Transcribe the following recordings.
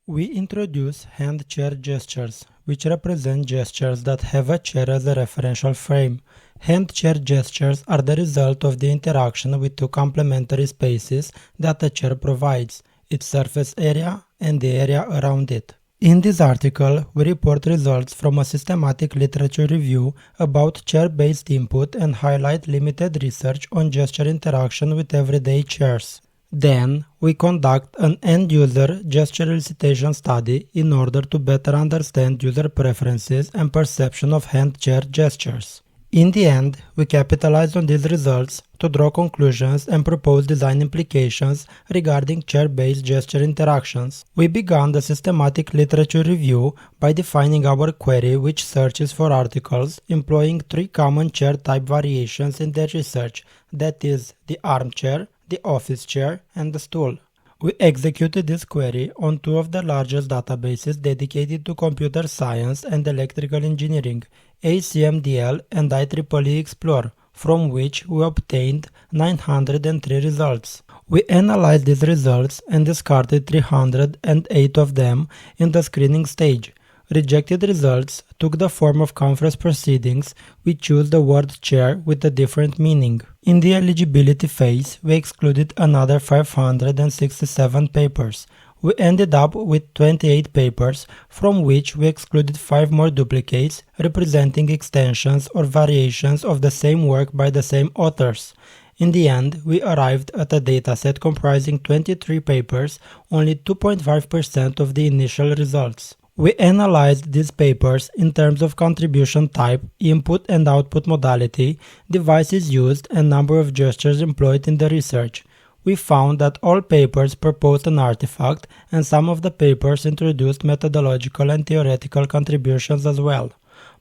We introduce hand-chair gestures, which represent gestures that have a chair as a referential frame. Hand-chair gestures are the result of the interaction with two complementary spaces that a chair provides, its surface area and the area around it. In this article, we report results from a systematic literature review about chair-based input and highlight limited research on gesture interaction with everyday chairs. Then, we conduct an end-user gesture elicitation study in order to better understand user preferences and perception of hand-chair gestures. In the end, we capitalize on these results to draw conclusions and propose design implications regarding chair-based gesture interactions. We began the systematic literature review by defining our query, which searches for articles employing three common chair type variations in their research, that is, the armchair, the office chair, and the stool. We executed this query on two of the largest databases dedicated to computer science and electrical engineering, ACMDL and IEEE Explore, from which we obtained 903 results. We analyzed these results and discarded 308 of them in the screening stage. Rejected results took the form of conference proceedings. We chose the word chair with a different meaning. In the eligibility phase, we excluded another 567 papers. We ended up with 28 papers, from which we excluded 5 more duplicates, representing extensions or variations of the same work by the same authors. In the end, we arrived at a dataset comprising 23 papers, only 2.5% of the initial results. We analyzed these papers in terms of contribution type, input and output modality, devices used, and number of gestures employed in the research. We found that all papers proposed an artifact, and some of the papers introduced methodological and theoretical contributions as well.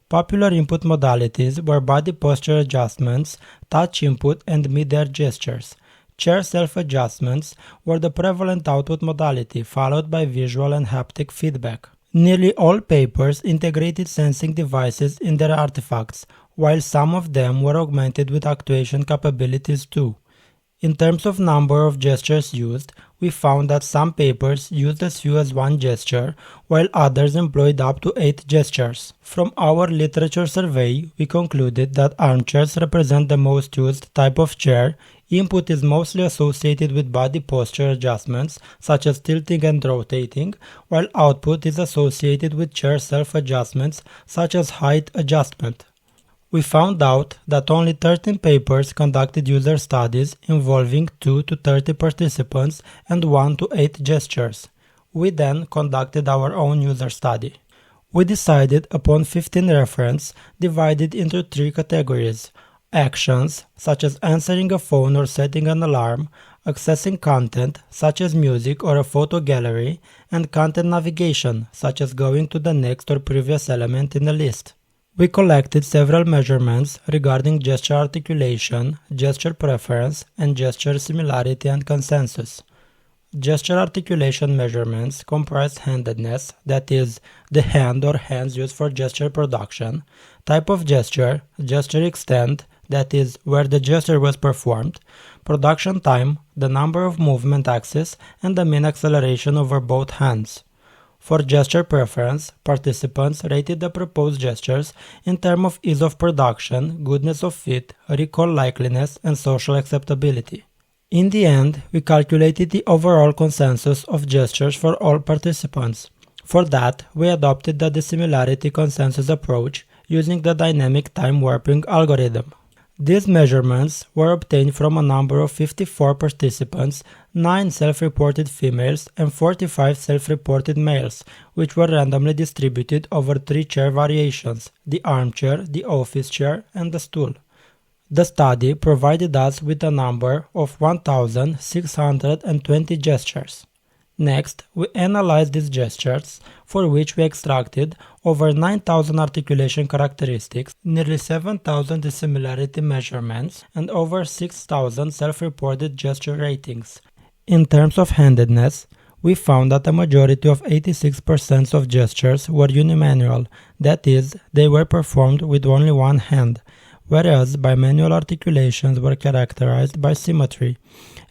Popular input modalities were body posture adjustments, touch input, and mid-air gestures. Chair self-adjustments were the prevalent output modality, followed by visual and haptic feedback. Nearly all papers integrated sensing devices in their artifacts, while some of them were augmented with actuation capabilities too. In terms of number of gestures used, we found that some papers used as few as one gesture, while others employed up to 8 gestures. From our literature survey, we concluded that armchairs represent the most used type of chair. Input is mostly associated with body posture adjustments, such as tilting and rotating, while output is associated with chair self-adjustments, such as height adjustment. We found out that only 13 papers conducted user studies involving 2 to 30 participants and 1 to 8 gestures. We then conducted our own user study. We decided upon 15 referents divided into 3 categories: actions, such as answering a phone or setting an alarm, accessing content, such as music or a photo gallery, and content navigation, such as going to the next or previous element in a list. We collected several measurements regarding gesture articulation, gesture preference, and gesture similarity and consensus. Gesture articulation measurements comprised handedness, that is, the hand or hands used for gesture production, type of gesture, gesture extent, that is, where the gesture was performed, production time, the number of movement axes, and the mean acceleration over both hands. For gesture preference, participants rated the proposed gestures in terms of ease of production, goodness of fit, recall likeliness, and social acceptability. In the end, we calculated the overall consensus of gestures for all participants. For that, we adopted the dissimilarity consensus approach using the dynamic time warping algorithm. These measurements were obtained from a number of 54 participants, 9 self-reported females and 45 self-reported males, which were randomly distributed over 3 chair variations: the armchair, the office chair, and the stool. The study provided us with a number of 1,620 gestures. Next, we analyzed these gestures, for which we extracted over 9,000 articulation characteristics, nearly 7,000 dissimilarity measurements, and over 6,000 self-reported gesture ratings. In terms of handedness, we found that a majority of 86% of gestures were unimanual, that is, they were performed with only one hand, whereas bimanual articulations were characterized by symmetry.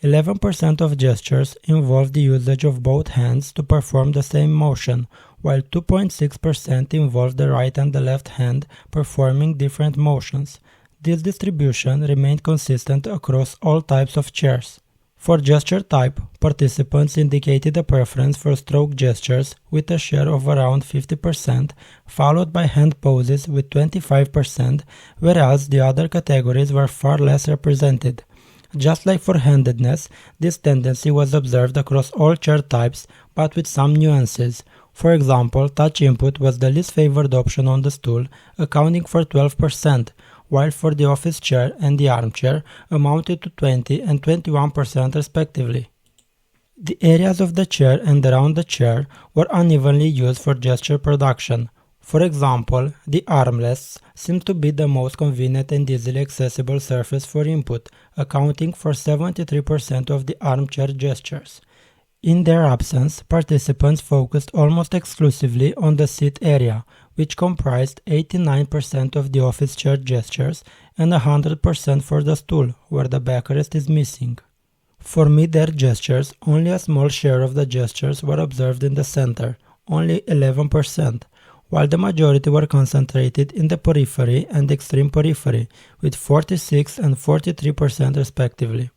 11% of gestures involved the usage of both hands to perform the same motion, while 2.6% involved the right and the left hand performing different motions. This distribution remained consistent across all types of chairs. For gesture type, participants indicated a preference for stroke gestures with a share of around 50%, followed by hand poses with 25%, whereas the other categories were far less represented. Just like for handedness, this tendency was observed across all chair types, but with some nuances. For example, touch input was the least favored option on the stool, accounting for 12%, while for the office chair and the armchair amounted to 20 and 21% respectively. The areas of the chair and around the chair were unevenly used for gesture production. For example, the armrests seemed to be the most convenient and easily accessible surface for input, accounting for 73% of the armchair gestures. In their absence, participants focused almost exclusively on the seat area, which comprised 89% of the office chair gestures and 100% for the stool, where the backrest is missing. For mid-air gestures, only a small share of the gestures were observed in the center, only 11%, while the majority were concentrated in the periphery and extreme periphery, with 46 and 43% respectively.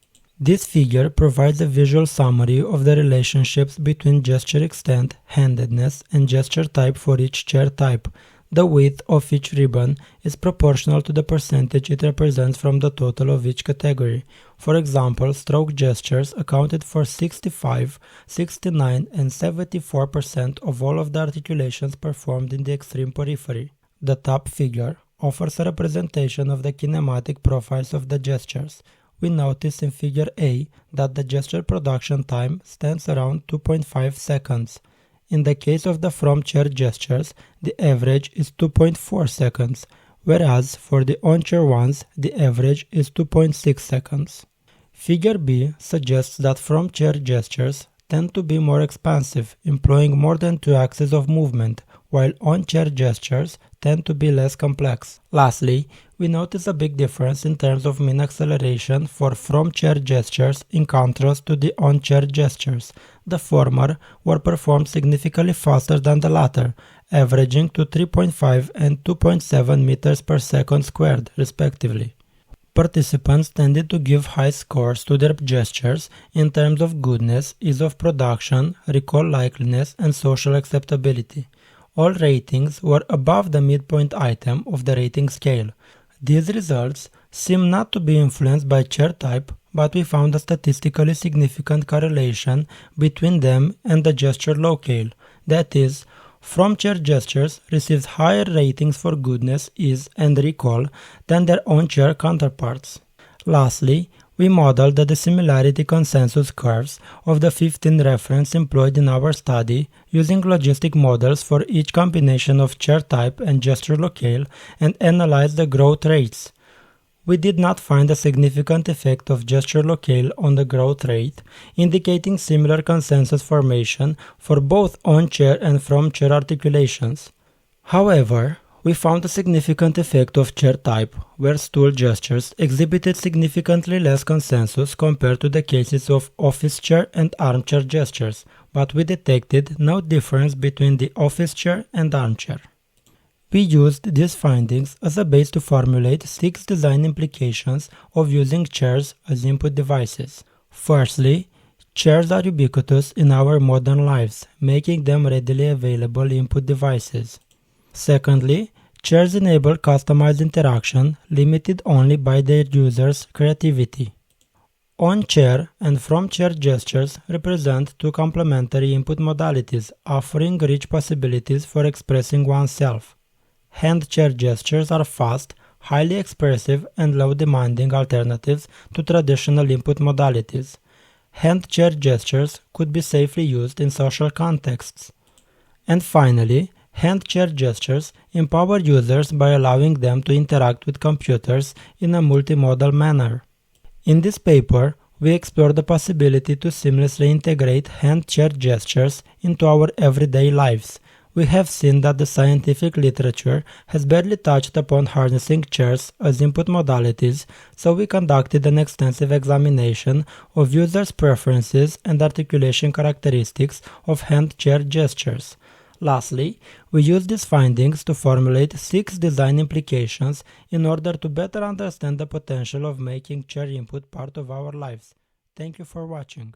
This figure provides a visual summary of the relationships between gesture extent, handedness, and gesture type for each chair type. The width of each ribbon is proportional to the percentage it represents from the total of each category. For example, stroke gestures accounted for 65, 69, and 74% of all of the articulations performed in the extreme periphery. The top figure offers a representation of the kinematic profiles of the gestures. We notice in figure A that the gesture production time stands around 2.5 seconds. In the case of the from chair gestures, the average is 2.4 seconds, whereas for the on-chair ones, the average is 2.6 seconds. Figure B suggests that from chair gestures tend to be more expansive, employing more than two axes of movement, while on-chair gestures tend to be less complex. Lastly, we notice a big difference in terms of mean acceleration for from-chair gestures in contrast to the on-chair gestures. The former were performed significantly faster than the latter, averaging to 3.5 and 2.7 meters per second squared, respectively. Participants tended to give high scores to their gestures in terms of goodness, ease of production, recall likeliness, and social acceptability. All ratings were above the midpoint item of the rating scale. These results seem not to be influenced by chair type, but we found a statistically significant correlation between them and the gesture locale. That is, from chair gestures receives higher ratings for goodness, ease, and recall than their on-chair counterparts. Lastly, we modeled the dissimilarity consensus curves of the 15 referents employed in our study using logistic models for each combination of chair type and gesture locale and analyzed the growth rates. We did not find a significant effect of gesture locale on the growth rate, indicating similar consensus formation for both on-chair and from-chair articulations. However, we found a significant effect of chair type, where stool gestures exhibited significantly less consensus compared to the cases of office chair and armchair gestures, but we detected no difference between the office chair and armchair. We used these findings as a base to formulate 6 design implications of using chairs as input devices. Firstly, chairs are ubiquitous in our modern lives, making them readily available input devices. Secondly, chairs enable customized interaction limited only by their users' creativity. On-chair and from-chair gestures represent two complementary input modalities, offering rich possibilities for expressing oneself. Hand-chair gestures are fast, highly expressive, and low-demanding alternatives to traditional input modalities. Hand-chair gestures could be safely used in social contexts. And finally, hand-chair gestures empower users by allowing them to interact with computers in a multimodal manner. In this paper, we explore the possibility to seamlessly integrate hand-chair gestures into our everyday lives. We have seen that the scientific literature has barely touched upon harnessing chairs as input modalities, so we conducted an extensive examination of users' preferences and articulation characteristics of hand-chair gestures. Lastly, we used these findings to formulate 6 design implications in order to better understand the potential of making chair input part of our lives. Thank you for watching.